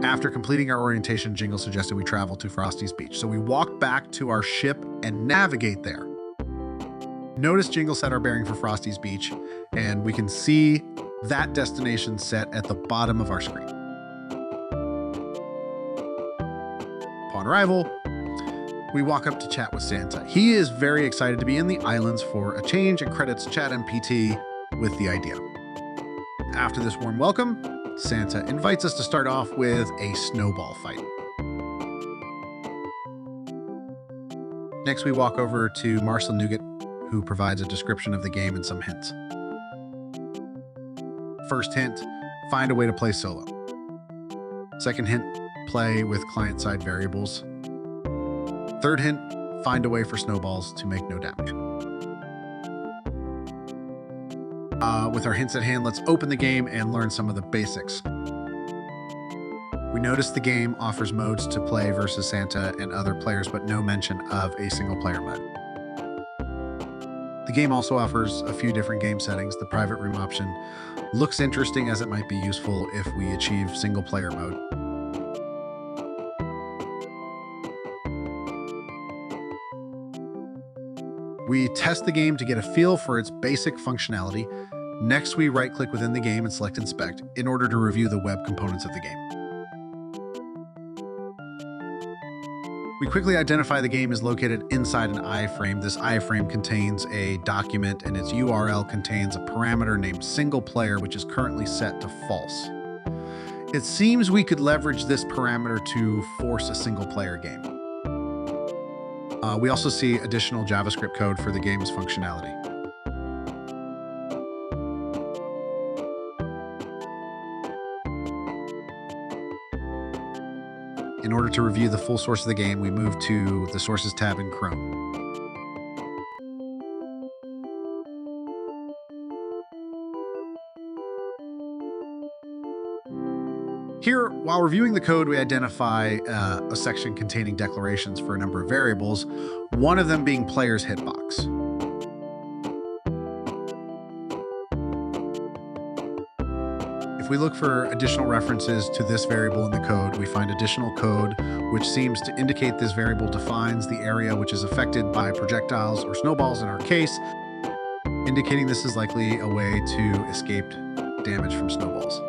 After completing our orientation, Jingle suggested we travel to Frosty's Beach. So we walk back to our ship and navigate there. Notice Jingle set our bearing for Frosty's Beach, and we can see that destination set at the bottom of our screen. Upon arrival, we walk up to chat with Santa. He is very excited to be in the islands for a change and credits ChatMPT with the idea. After this warm welcome, Santa invites us to start off with a snowball fight. Next, we walk over to Marcel Nougat, who provides a description of the game and some hints. First hint, find a way to play solo. Second hint, play with client-side variables. Third hint, find a way for snowballs to make no damage. With our hints at hand, let's open the game and learn some of the basics. We notice the game offers modes to play versus Santa and other players, but no mention of a single-player mode. The game also offers a few different game settings. The private room option looks interesting, as it might be useful if we achieve single-player mode. We test the game to get a feel for its basic functionality. Next, we right-click within the game and select Inspect in order to review the web components of the game. We quickly identify the game is located inside an iframe. This iframe contains a document, and its URL contains a parameter named single player, which is currently set to false. It seems we could leverage this parameter to force a single player game. We also see additional JavaScript code for the game's functionality. In order to review the full source of the game, we move to the Sources tab in Chrome. Here, while reviewing the code, we identify a section containing declarations for a number of variables, one of them being player's hitbox. If we look for additional references to this variable in the code, we find additional code which seems to indicate this variable defines the area which is affected by projectiles or snowballs in our case, indicating this is likely a way to escape damage from snowballs.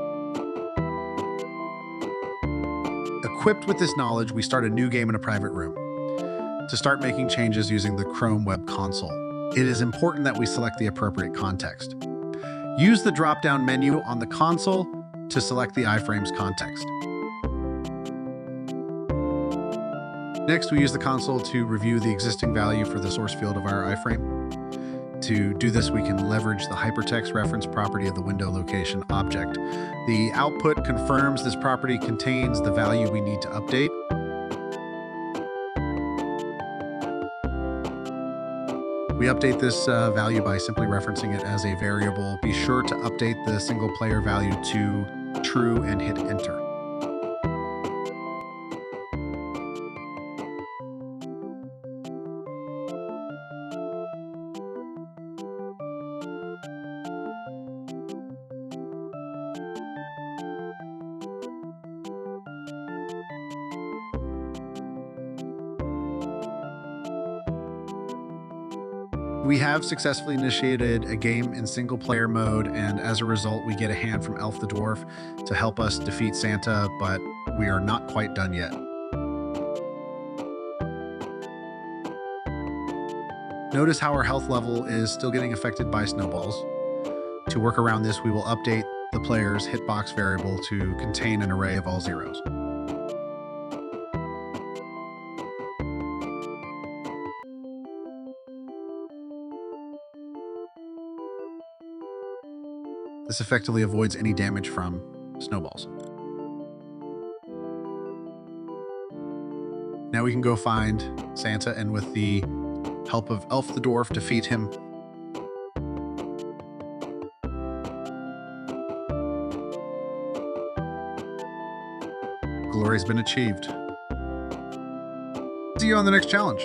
Equipped with this knowledge, we start a new game in a private room to start making changes using the Chrome Web Console. It is important that we select the appropriate context. Use the drop-down menu on the console to select the iframe's context. Next, we use the console to review the existing value for the source field of our iframe. To do this, we can leverage the hypertext reference property of the window location object. The output confirms this property contains the value we need to update. We update this value by simply referencing it as a variable. Be sure to update the single player value to true and hit enter. We have successfully initiated a game in single player mode, and as a result, we get a hand from Elf the Dwarf to help us defeat Santa, but we are not quite done yet. Notice how our health level is still getting affected by snowballs. To work around this, we will update the player's hitbox variable to contain an array of all zeros. This effectively avoids any damage from snowballs. Now we can go find Santa and with the help of Elf the Dwarf defeat him. Glory's been achieved. See you on the next challenge.